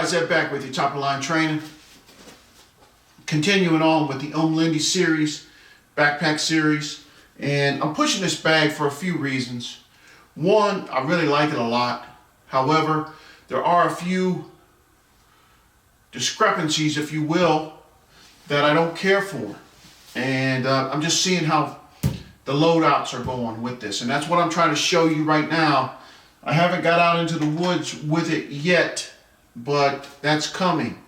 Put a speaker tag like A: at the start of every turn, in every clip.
A: guys, Ed back with you, Top of the Line Training. Continuing on with the Umlindi series, backpack series. And I'm pushing this bag for a few reasons. One, I really like it a lot. However, there are a few discrepancies, if you will, that I don't care for. And I'm just seeing how the loadouts are going with this. And that's what I'm trying to show you right now. I haven't got out into the woods with it yet, but that's coming.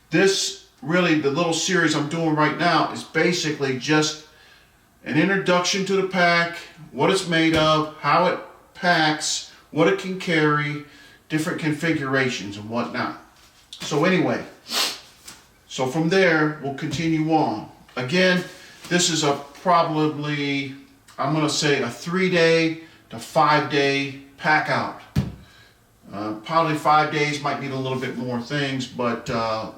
A: This really, the little series I'm doing right now is basically just an introduction to the pack, what it's made of, how it packs, what it can carry, different configurations and whatnot. So anyway, so from there, we'll continue on. Again, this is a probably, I'm going to say a 3-day to 5-day pack out. Probably 5 days, might need a little bit more things, but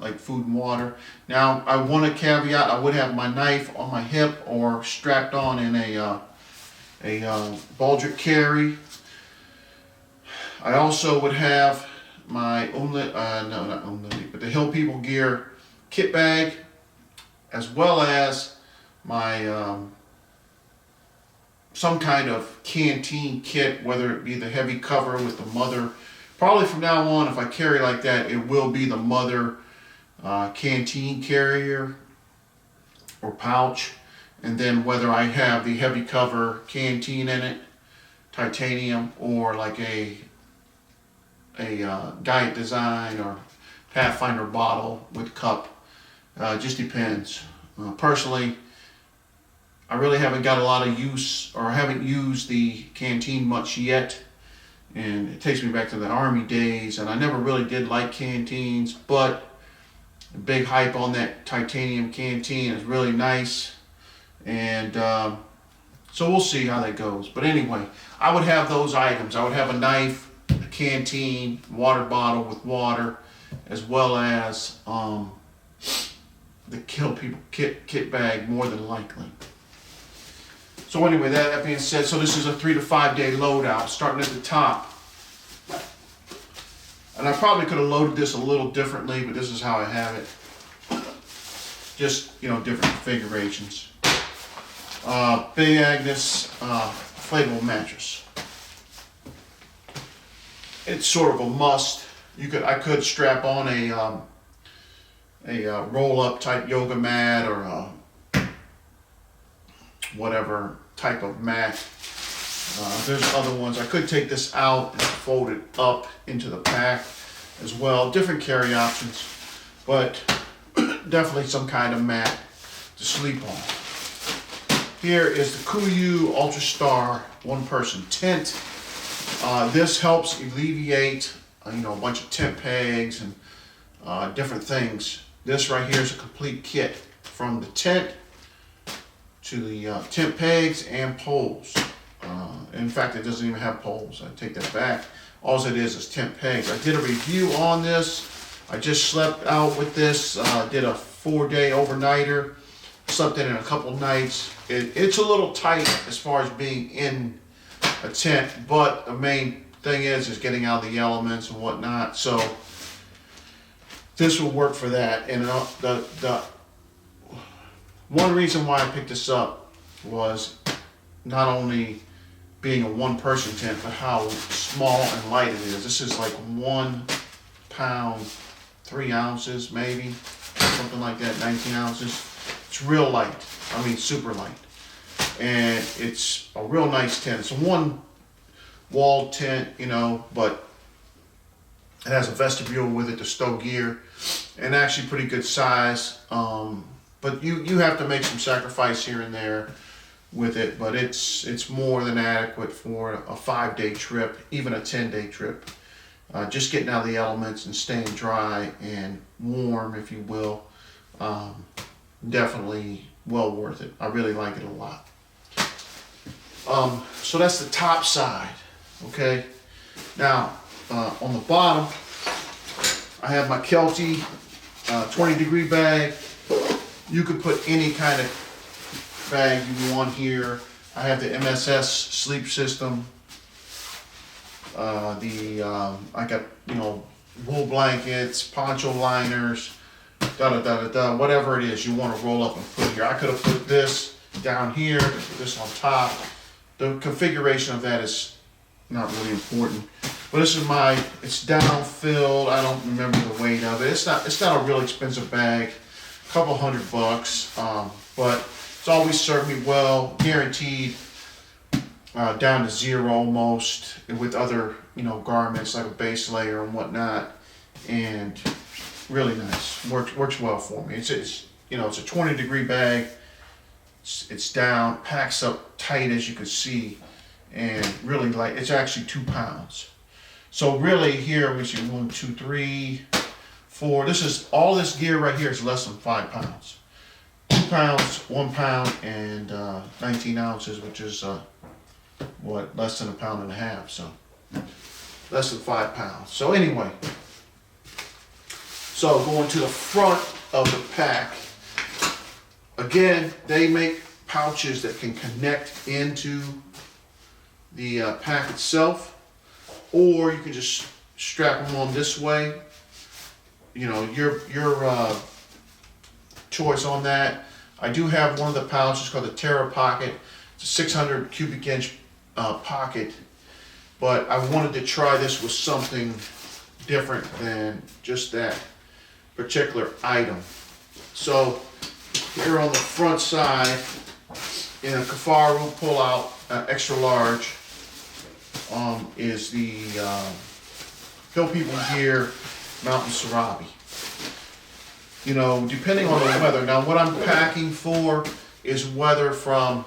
A: like food and water. Now, I want to caveat, I would have my knife on my hip or strapped on in a Baldric carry. I also would have my but the Hill People Gear kit bag, as well as my some kind of canteen kit, whether it be the heavy cover with the mother. Probably from now on, if I carry like that, it will be the mother canteen carrier or pouch. And then whether I have the heavy cover canteen in it, titanium, or like a Diet Design or Pathfinder bottle with cup, just depends. Personally, I really haven't got a lot of use, or I haven't used the canteen much yet. And it takes me back to the Army days, and I never really did like canteens, but the big hype on that titanium canteen is really nice. And so we'll see how that goes. But anyway, I would have those items. I would have a knife, a canteen, water bottle with water, as well as the Kill People kit bag, more than likely. So anyway, that being said, so this is a 3 to 5 day loadout, starting at the top. And I probably could have loaded this a little differently, but this is how I have it. Just, you know, different configurations. Big Agnes inflatable mattress. It's sort of a must. I could strap on a roll-up type yoga mat, or whatever type of mat. There's other ones. I could take this out and fold it up into the pack as well. Different carry options, but definitely some kind of mat to sleep on. Here is the Kuyu Ultra Star one-person tent. This helps alleviate, a bunch of tent pegs and different things. This right here is a complete kit, from the tent to the tent pegs and poles. In fact, it doesn't even have poles. I take that back. All it is tent pegs. I did a review on this. I just slept out with this. Did a 4-day overnighter. Slept in it a couple nights. It's a little tight as far as being in a tent, but the main thing is getting out of the elements and whatnot. So this will work for that. And the one reason why I picked this up was not only being a one-person tent, but how small and light it is. This is like 1 pound, 3 ounces maybe, something like that, 19 ounces. It's real light, I mean super light. And it's a real nice tent. It's a one-wall tent, but it has a vestibule with it to stow gear, and actually pretty good size. But you have to make some sacrifice here and there with it, but it's more than adequate for a 5-day trip, even a 10-day trip. Just getting out of the elements and staying dry and warm, if you will. Definitely well worth it. I really like it a lot. So that's the top side, okay? Now, on the bottom, I have my Kelty 20-degree bag. You could put any kind of bag you want here. I have the MSS sleep system. I got, wool blankets, poncho liners, whatever it is you want to roll up and put here. I could have put this down here, put this on top. The configuration of that is not really important. But this is it's down filled. I don't remember the weight of it. It's not a real expensive bag, a couple $100, but it's always served me well, guaranteed down to zero almost, with other garments like a base layer and whatnot, and really nice. Works well for me. It's a 20-degree bag. It's down, packs up tight as you can see, and really light. It's actually 2 pounds. So really here we see 1, 2, 3, 4. All this gear right here is less than 5 pounds. 2 pounds, 1 pound, and 19 ounces, which is less than 1.5 pounds. So less than 5 pounds. So anyway, so going to the front of the pack. Again, they make pouches that can connect into the pack itself, or you can just strap them on this way. Your choice on that. I do have one of the pouches called the Terra Pocket. It's a 600 cubic inch pocket, but I wanted to try this with something different than just that particular item. So here on the front side, in a Kafaru pull-out extra large, is the Hill People Gear Mountain Sarabi. Depending on the weather. Now what I'm packing for is weather from,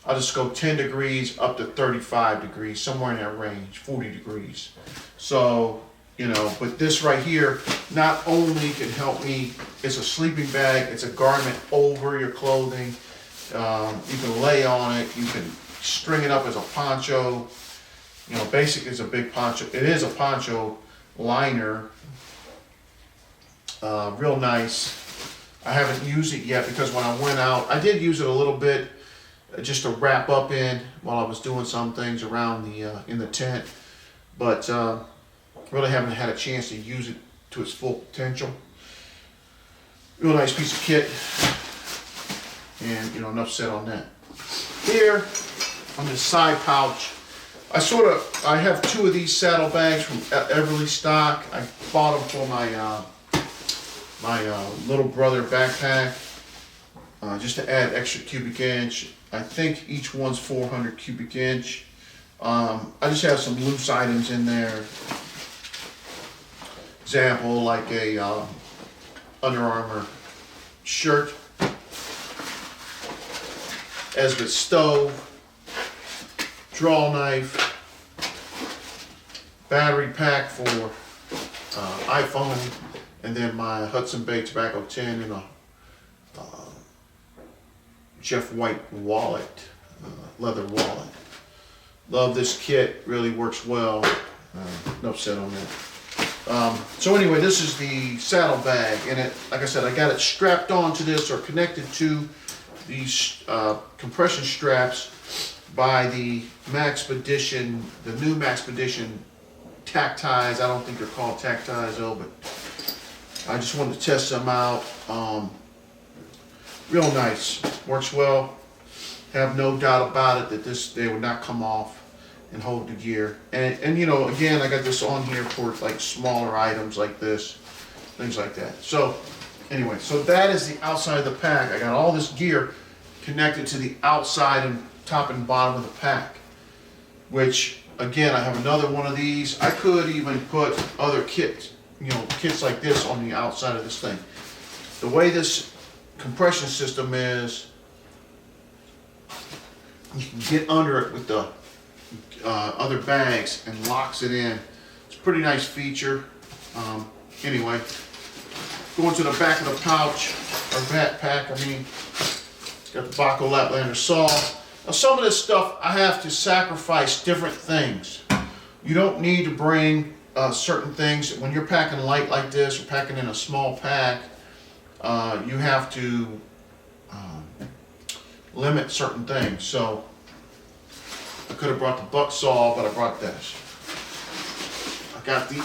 A: I'll just go 10 degrees up to 35 degrees, somewhere in that range, 40 degrees. So, but this right here not only can help me, it's a sleeping bag, it's a garment over your clothing. You can lay on it, you can string it up as a poncho. Basically it's a big poncho. It is a poncho liner. Real nice. I haven't used it yet because when I went out, I did use it a little bit just to wrap up in while I was doing some things around in the tent, but really haven't had a chance to use it to its full potential. Real nice piece of kit, and enough said on that. Here on the side pouch, I have 2 of these saddlebags from Everly Stock. I bought them for my little brother backpack, just to add extra cubic inch. I think each one's 400 cubic inch. I just have some loose items in there. Example, like a Under Armour shirt, Esbit stove, draw knife, battery pack for iPhone, and then my Hudson Bay Tobacco tin and a Jeff White wallet, leather wallet. Love this kit, really works well. Enough said on that. So anyway, this is the saddle bag, and like I said, I got it strapped onto this or connected to these compression straps by the Maxpedition, the new Maxpedition tack ties. I don't think they're called tack ties though, but I just wanted to test them out. Real nice, works well. Have no doubt about it that they would not come off and hold the gear. And again, I got this on here for like smaller items like this, things like that. So anyway, so that is the outside of the pack. I got all this gear connected to the outside and top and bottom of the pack, which again, I have another one of these. I could even put other kits, kits like this on the outside of this thing. The way this compression system is, you can get under it with the other bags and locks it in. It's a pretty nice feature. Anyway, going to the back of the pouch, or backpack, it's got the Baco Laplander saw. Now some of this stuff, I have to sacrifice different things. You don't need to bring certain things. When you're packing light like this, or packing in a small pack, you have to limit certain things. So I could have brought the buck saw, but I brought this. I got the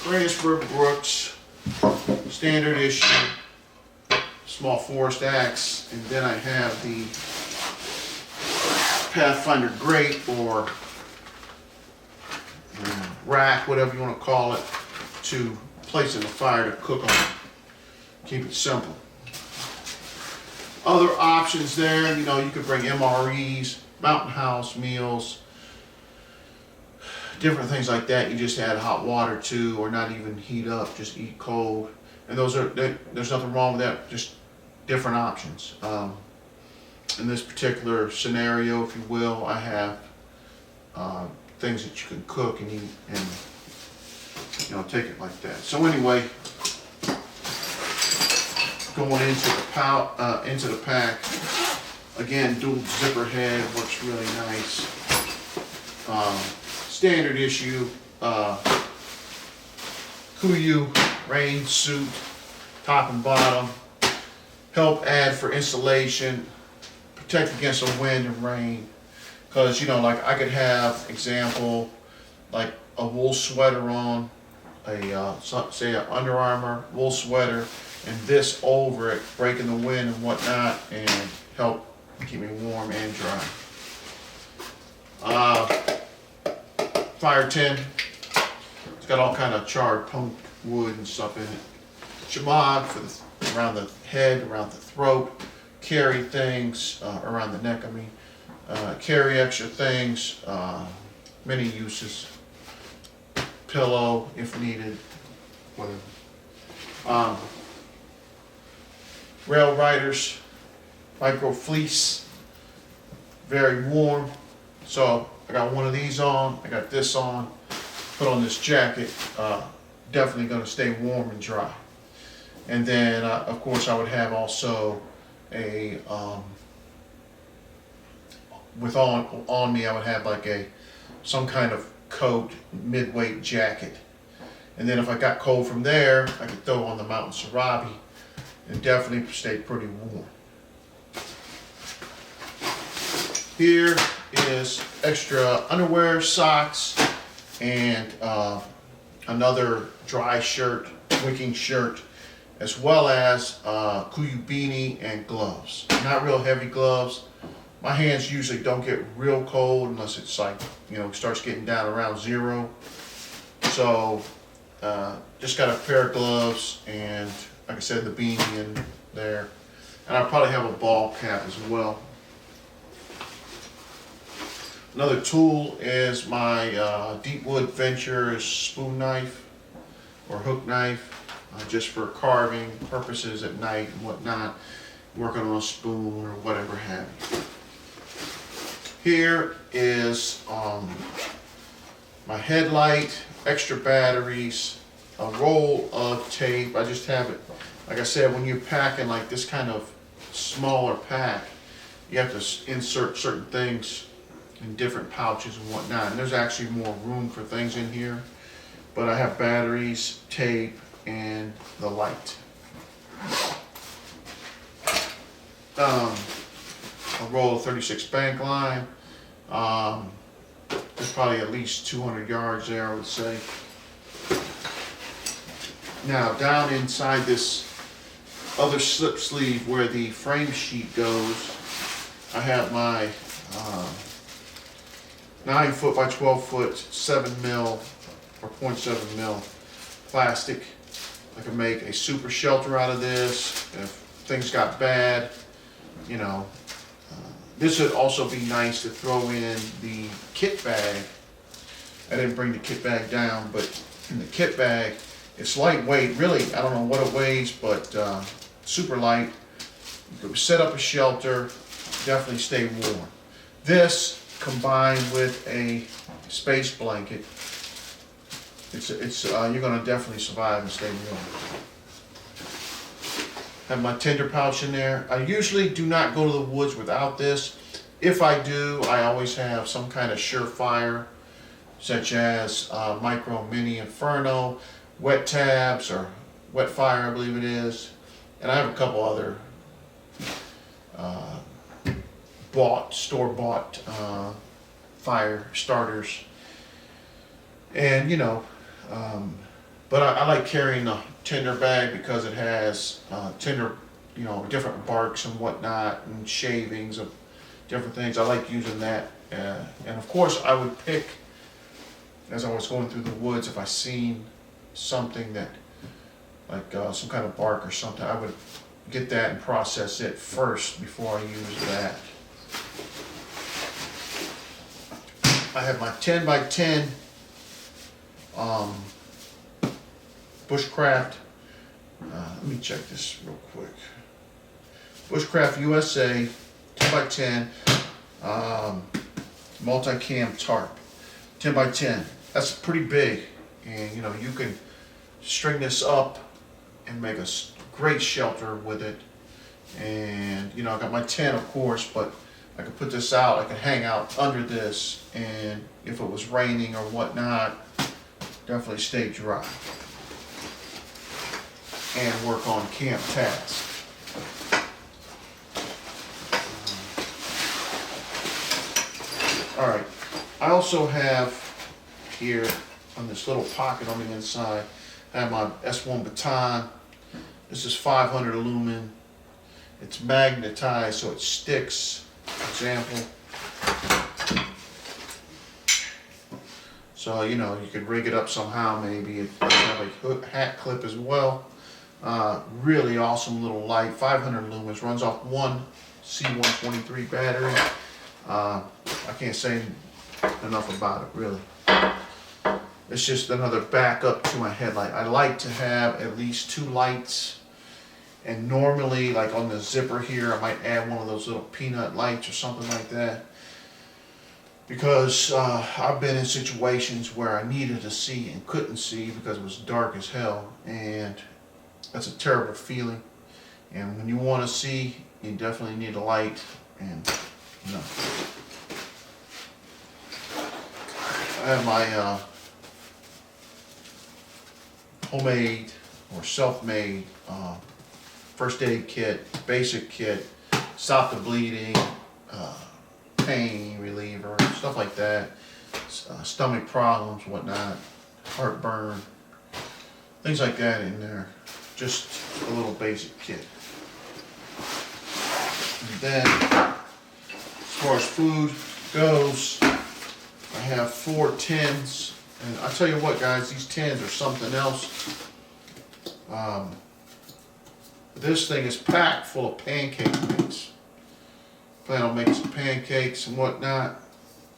A: Transfer Brooks, standard issue, small forest axe, and then I have the Pathfinder grate or rack, whatever you want to call it, to place in the fire to cook on. Keep it simple. Other options there, you know, you could bring MREs, Mountain House meals, different things like that. You just add hot water to, or not even heat up, just eat cold. And there's nothing wrong with that, just different options. In this particular scenario, if you will, I have things that you can cook and eat, and you know, take it like that. So anyway, going into the pack again, dual zipper head works really nice. Standard issue Kuyu rain suit, top and bottom. Help add for insulation, protect against the wind and rain. Because, you know, like I could have, example, like a wool sweater on, say an Under Armour wool sweater, and this over it, breaking the wind and whatnot, and help keep me warm and dry. Fire tin. It's got all kind of charred punk wood and stuff in it. Shamag for around the head, around the throat. Carry things around the neck. I mean, carry extra things. Many uses. Pillow if needed. Whatever. Rail riders. Micro fleece. Very warm. So I got one of these on. I got this on. Put on this jacket. Definitely going to stay warm and dry. And then, of course, I would have also a on me. I would have like some kind of coat, mid-weight jacket. And then if I got cold from there, I could throw on the Mountain Sarabi and definitely stay pretty warm. Here is extra underwear, socks, and another dry shirt, wicking shirt, as well as Kuyu beanie and gloves. Not real heavy gloves. My hands usually don't get real cold unless it's like, you know, starts getting down around 0. So just got a pair of gloves and, like I said, the beanie in there. And I'll probably have a ball cap as well. Another tool is my Deepwood Ventures spoon knife or hook knife, just for carving purposes at night and whatnot, working on a spoon or whatever have you. Here is my headlight, extra batteries, a roll of tape. I just have it, like I said, when you're packing like this kind of smaller pack, you have to insert certain things in different pouches and whatnot. And there's actually more room for things in here. But I have batteries, tape, and the light. A roll of 36 bank line. There's probably at least 200 yards there, I would say. Now, down inside this other slip sleeve where the frame sheet goes, I have my 9 foot by 12 foot 7 mil or 0.7 mil plastic. I can make a super shelter out of this if things got bad, you know. This would also be nice to throw in the kit bag. I didn't bring the kit bag down, but in the kit bag, it's lightweight. Really, I don't know what it weighs, but super light. You could set up a shelter, definitely stay warm. This combined with a space blanket, you're going to definitely survive and stay warm. Have my tinder pouch in there. I usually do not go to the woods without this. If I do, I always have some kind of surefire, such as Micro Mini Inferno, wet tabs, or wet fire, I believe it is. And I have a couple other store-bought fire starters. And, you know, But I like carrying the tinder bag because it has tinder, different barks and whatnot, and shavings of different things. I like using that. And of course, I would pick, as I was going through the woods, if I seen something that, like some kind of bark or something, I would get that and process it first before I use that. I have my 10 by 10 Bushcraft. Let me check this real quick. Bushcraft USA 10 by 10 multi-cam tarp. 10 by 10. That's pretty big, and you can string this up and make a great shelter with it. And I got my tent, of course, but I could put this out. I could hang out under this, and if it was raining or whatnot, definitely stay dry and work on camp tasks. All right, I also have here on this little pocket on the inside, I have my S1 baton. This is 500 lumen. It's magnetized so it sticks. Example. So you could rig it up somehow. Maybe it have a hat clip as well. Really awesome little light. 500 lumens. Runs off one C123 battery. I can't say enough about it, really. It's just another backup to my headlight. I like to have at least 2 lights, and normally, like on the zipper here, I might add one of those little peanut lights or something like that, because I've been in situations where I needed to see and couldn't see because it was dark as hell, and that's a terrible feeling. And when you want to see, you definitely need a light. And I have my homemade or self-made first aid kit, basic kit, stop the bleeding, pain reliever, stuff like that, stomach problems, whatnot, heartburn, things like that in there. Just a little basic kit. And then, as far as food goes, I have 4 tins, and I tell you what, guys, these tins are something else. This thing is packed full of pancake mix. Plan on making some pancakes and whatnot.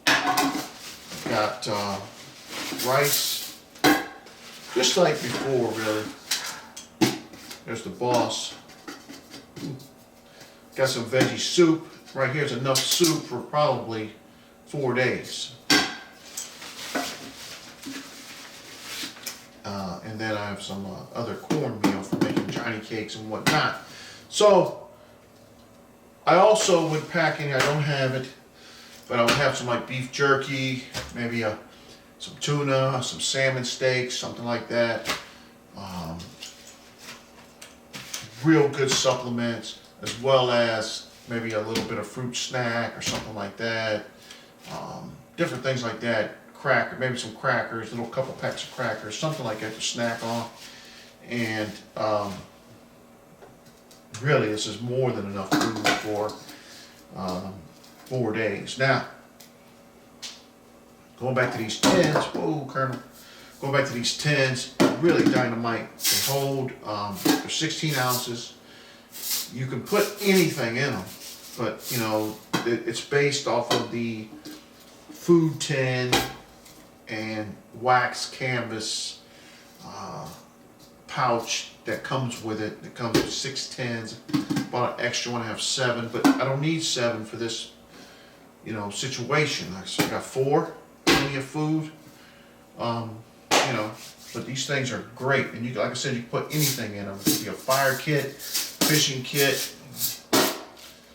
A: I've got rice, just like before, really. There's the boss. Got some veggie soup. Right here's enough soup for probably 4 days. And then I have some other cornmeal for making Johnny cakes and whatnot. So I also would pack in, I don't have it, but I would have some like beef jerky, maybe some tuna, some salmon steaks, something like that. Real good supplements, as well as maybe a little bit of fruit snack or something like that. Different things like that. Cracker, maybe some crackers, little couple packs of crackers, something like that to snack on. And really, this is more than enough food for 4 days. Now, going back to these tins, whoa, Colonel. Going back to these tins, really dynamite. They hold, they're 16 ounces. You can put anything in them, but it's based off of the food tin and wax canvas pouch that comes with it. It comes with 6 tins. Bought an extra one, I have 7, but I don't need 7 for this, situation. So I got 4, plenty of food. But these things are great, and you, like I said, you can put anything in them. It could be a fire kit, fishing kit,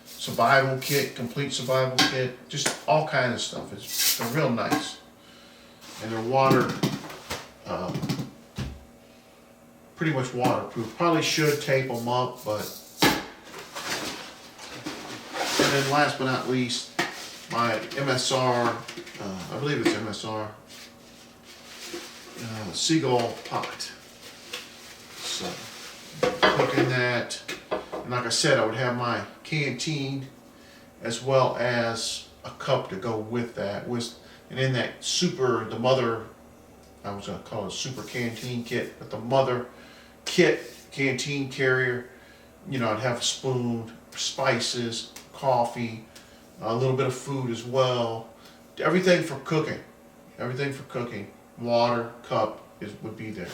A: survival kit, complete survival kit, just all kinds of stuff. They're real nice, and they're pretty much waterproof. Probably should tape them up, but. And then last but not least, my MSR, I believe it's MSR, seagull pot. So cooking that, and like I said, I would have my canteen as well as a cup to go with that. And in that the mother, I was gonna call it a super canteen kit, but the mother kit canteen carrier, I'd have a spoon, spices, coffee, a little bit of food as well. Everything for cooking. Water, cup would be there.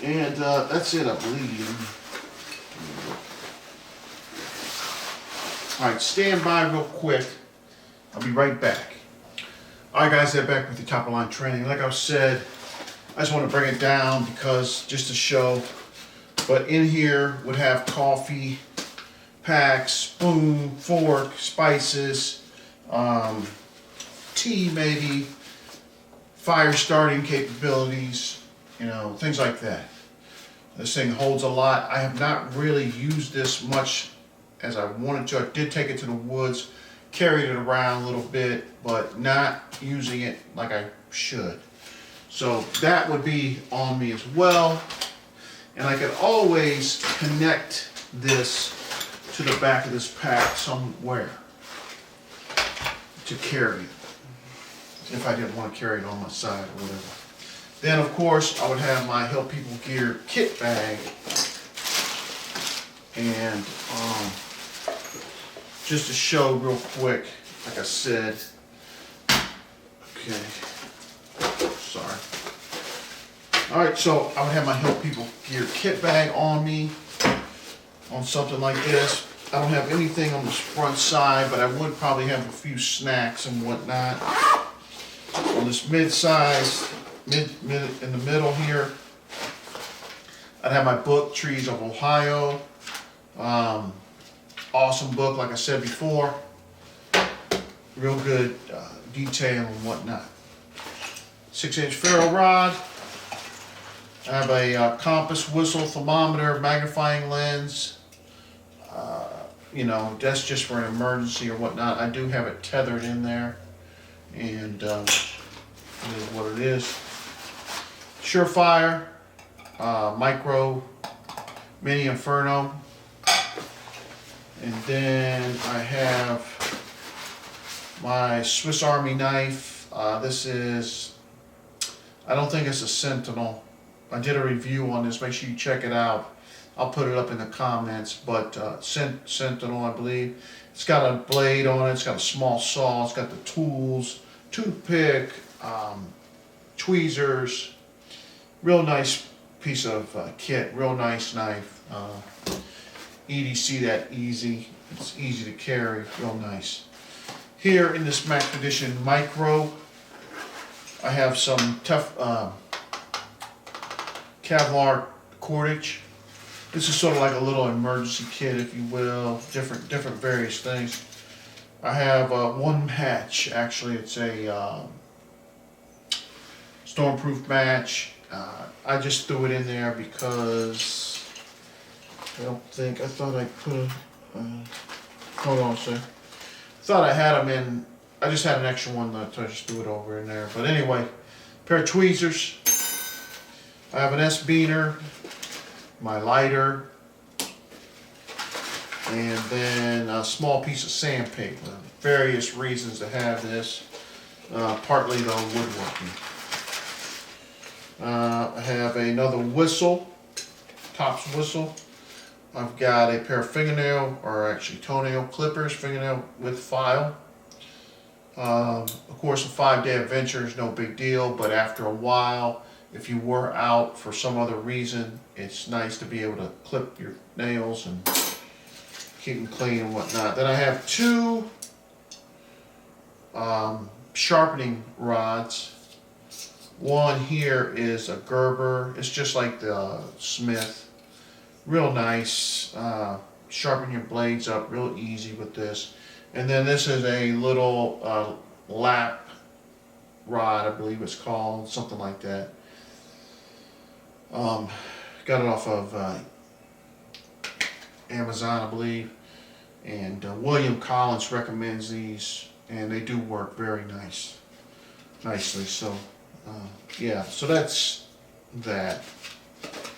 A: And that's it, I believe. All right, stand by real quick. I'll be right back. All right, guys, they're back with the top of line training. Like I said, I just want to bring it down because just to show. But in here would have coffee packs, spoon, fork, spices, tea maybe, fire starting capabilities, things like that. This thing holds a lot. I have not really used this much as I wanted to. I did take it to the woods, carried it around a little bit, but not using it like I should. So that would be on me as well. And I could always connect this to the back of this pack somewhere to carry it, if I didn't want to carry it on my side or whatever. Then of course I would have my Help People Gear kit bag, and just to show real quick, like I said, okay, sorry. Alright, so I would have my Help People Gear kit bag on me, on something like this. I don't have anything on this front side, but I would probably have a few snacks and whatnot. On this mid-size, in the middle here, I'd have my book, Trees of Ohio. Awesome book, like I said before. Real good detail and whatnot. 6-inch ferro rod. I have a compass, whistle, thermometer, magnifying lens. That's just for an emergency or whatnot. I do have it tethered in there, and it is what it is. Surefire, micro, mini inferno, and then I have my Swiss Army knife. This is, I don't think it's a Sentinel. I did a review on this. Make sure you check it out. I'll put it up in the comments. But Sentinel, I believe. It's got a blade on it. It's got a small saw. It's got the tools, toothpick, tweezers. Real nice piece of kit. Real nice knife. EDC that easy. It's easy to carry. Real nice. Here in this Mac Edition Micro, I have some tough Kevlar cordage. This is sort of like a little emergency kit, if you will. Different various things. I have one match. Actually, it's a stormproof match. I just threw it in there because I thought I put a. Hold on a sec. I thought I had them in. I just had an extra one, so I just threw it over in there. But anyway, pair of tweezers. I have an S-beaner, my lighter, and then a small piece of sandpaper. Various reasons to have this, partly though woodworking. I have another whistle, Tops whistle. I've got a pair of toenail clippers, fingernail with file. Of course, a 5-day adventure is no big deal, but after a while, if you were out for some other reason, it's nice to be able to clip your nails and keep them clean and whatnot. Then I have two sharpening rods. One here is a Gerber. It's just like the Smith. Real nice. Sharpen your blades up real easy with this. And then this is a little lap rod, I believe it's called, something like that. Got it off of Amazon, I believe, and William Collins recommends these, and they do work very nicely. So yeah, so that's that.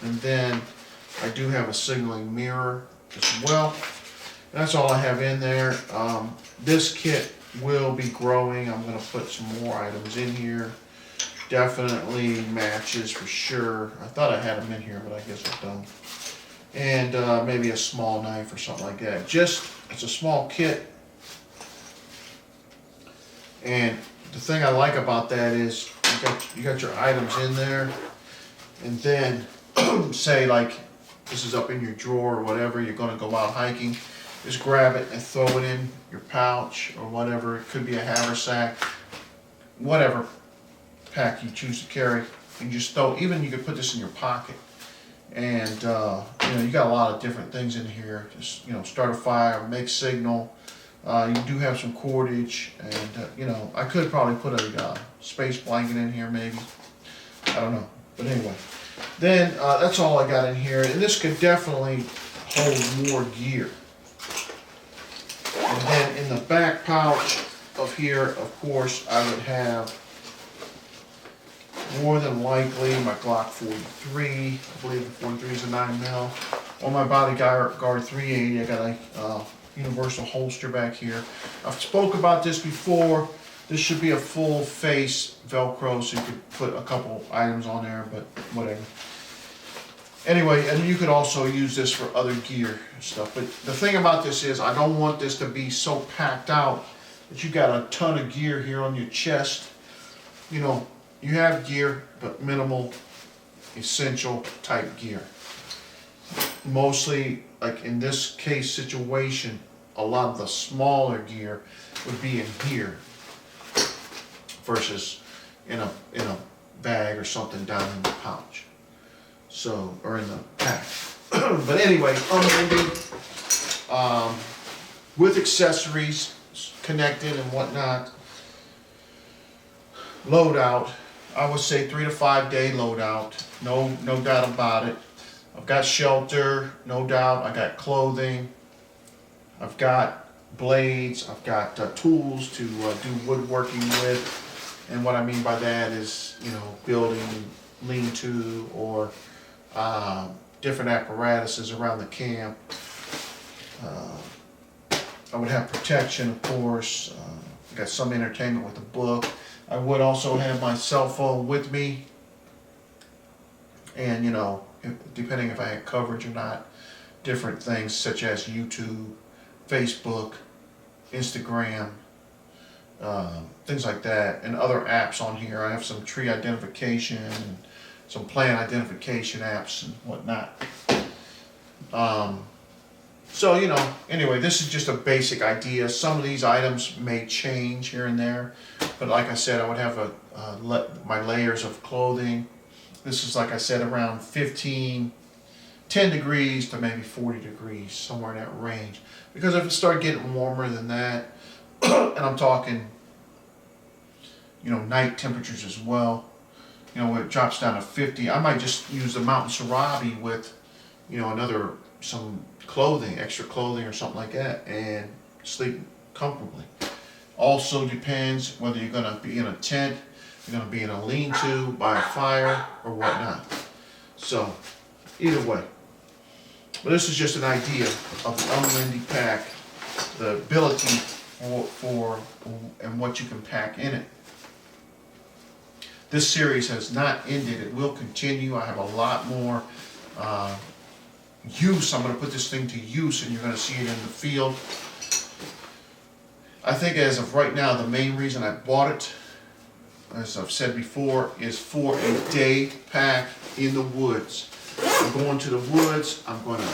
A: And then I do have a signaling mirror as well. That's all I have in there. This kit will be growing. I'm gonna put some more items in here. Definitely matches for sure. I thought I had them in here, but I guess I don't. And maybe a small knife or something like that. Just, it's a small kit. And the thing I like about that is you got your items in there, and then say like this is up in your drawer or whatever, you're gonna go out hiking, just grab it and throw it in your pouch or whatever. It could be a haversack, whatever pack you choose to carry, and just throw, even you could put this in your pocket. And you know, you got a lot of different things in here. Just, you know, start a fire, make signal. You do have some cordage, and you know, I could probably put a space blanket in here maybe. I don't know, but anyway. Then that's all I got in here, and this could definitely hold more gear. And then in the back pouch of here, of course, I would have more than likely my Glock 43. I believe the 43 is a 9mm. On my Bodyguard 380, I got a universal holster back here. I've spoke about this before. This should be a full face Velcro, so you could put a couple items on there, but whatever. Anyway, and you could also use this for other gear and stuff. But the thing about this is, I don't want this to be so packed out that you got a ton of gear here on your chest. You know, you have gear, but minimal, essential type gear. Mostly, like in this case situation, a lot of the smaller gear would be in here versus in a bag or something down in the pouch. So, or in the pack. But anyway, Umlindi, with accessories connected and whatnot. Loadout, I would say 3 to 5 day loadout. No doubt about it. I've got shelter, no doubt. I got clothing. I've got blades. I've got tools to do woodworking with. And what I mean by that is, you know, building lean-to or different apparatuses around the camp. I would have protection, of course. I got some entertainment with a book. I would also have my cell phone with me. And, you know, depending if I had coverage or not, different things such as YouTube, Facebook, Instagram, things like that, and other apps on here. I have some tree identification and some plant identification apps and whatnot. So, you know, anyway, this is just a basic idea. Some of these items may change here and there, but like I said, I would have my layers of clothing. This is, like I said, around 10 degrees to maybe 40 degrees, somewhere in that range. Because if it starts getting warmer than that, and I'm talking, you know, night temperatures as well, you know, when it drops down to 50, I might just use the Mountain Sarabi with, you know, some clothing, extra clothing or something like that, and sleep comfortably. Also depends whether you're going to be in a tent, you're going to be in a lean-to, by a fire, or whatnot. So, either way. But this is just an idea of the Umlindi pack, the ability for and what you can pack in it. This series has not ended. It will continue. I have a lot more use. I'm going to put this thing to use, and you're going to see it in the field. I think as of right now, the main reason I bought it, as I've said before, is for a day pack in the woods. I'm going to the woods. I'm going to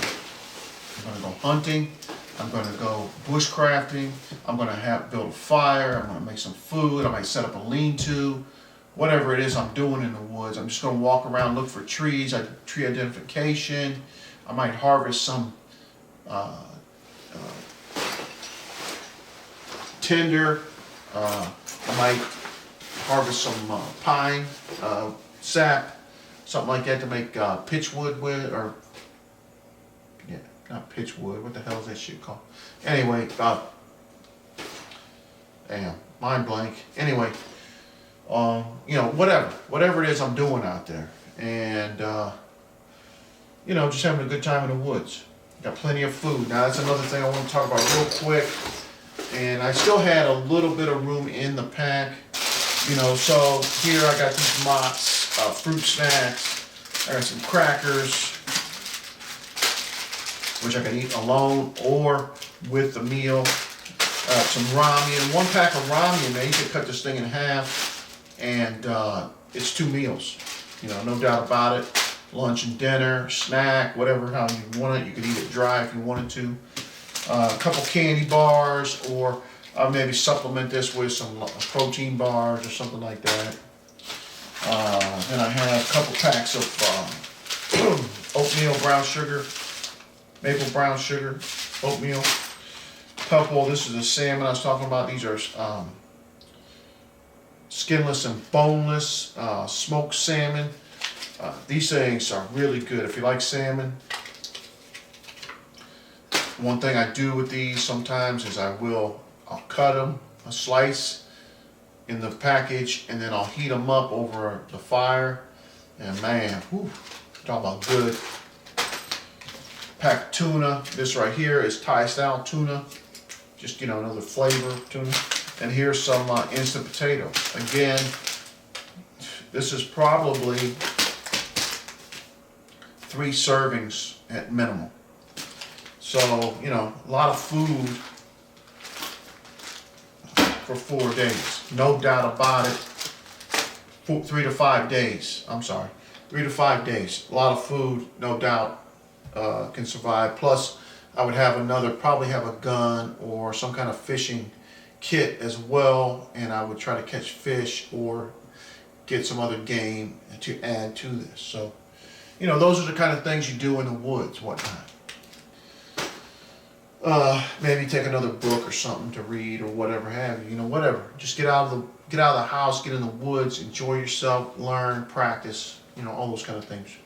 A: go hunting. I'm going to go bushcrafting. I'm going to build a fire. I'm going to make some food. I might set up a lean-to. Whatever it is I'm doing in the woods, I'm just going to walk around, look for trees, tree identification. I might harvest some tinder. I might harvest some pine sap, something like that to make pitchwood with, or yeah, not pitchwood. What the hell is that shit called? Anyway, damn, mind blank. Anyway. You know, whatever it is I'm doing out there. And you know, just having a good time in the woods. Got plenty of food. Now that's another thing I want to talk about real quick. And I still had a little bit of room in the pack, you know, so here I got these Mott's fruit snacks. I got some crackers, which I can eat alone or with the meal. Some ramen, 1 pack of ramen. Now you could cut this thing in half, and it's 2 meals. You know, no doubt about it. Lunch and dinner, snack, whatever, how you want it. You could eat it dry if you wanted to. A couple candy bars, or maybe supplement this with some protein bars or something like that. Then I have a couple packs of oatmeal brown sugar, maple brown sugar, oatmeal. Couple, this is the salmon I was talking about. These are skinless and boneless smoked salmon. These things are really good if you like salmon. One thing I do with these sometimes is I'll cut them a slice in the package, and then I'll heat them up over the fire, and man, whew, talk about good. Pack tuna. This right here is Thai style tuna, just, you know, another flavor tuna. And here's some instant potatoes. Again, this is probably 3 servings at minimum. So, you know, a lot of food for 4 days. No doubt about it. 3 to 5 days. I'm sorry. 3 to 5 days. A lot of food, no doubt, can survive. Plus, I would have probably have a gun or some kind of fishing kit as well. And I would try to catch fish or get some other game to add to this. So, you know, those are the kind of things you do in the woods, whatnot. Maybe take another book or something to read or whatever have you. You know, whatever. Just get out of the house, get in the woods, enjoy yourself, learn, practice. You know, all those kind of things.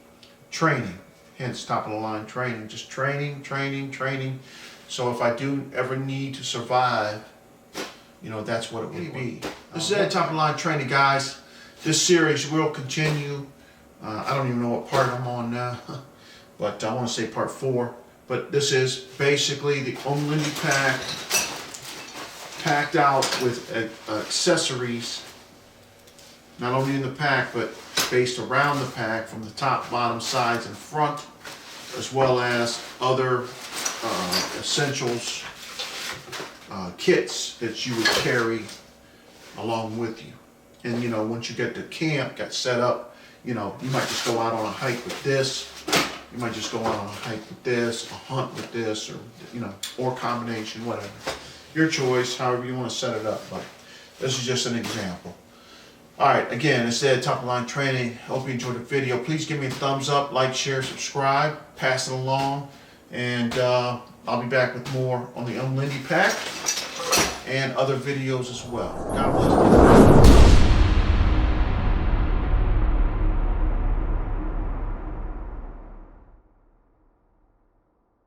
A: Training, hence top of the line training. Just training. So if I do ever need to survive, you know, that's what it would be. This is top of the line training, guys. This series will continue. I don't even know what part I'm on now, but I want to say part 4. But this is basically the Umlindi pack, packed out with accessories, not only in the pack, but spaced around the pack from the top, bottom, sides, and front, as well as other essentials, kits that you would carry along with you. And, you know, once you get to camp, got set up, you know, you might just go out on a hike with this. You might just go out on a hike with this, a hunt with this, or, you know, or combination, whatever. Your choice, however you want to set it up, but this is just an example. Alright, again, it's Ed, Top of the Line Training. Hope you enjoyed the video. Please give me a thumbs up, like, share, subscribe, pass it along, and I'll be back with more on the Umlindi pack and other videos as well. God bless you.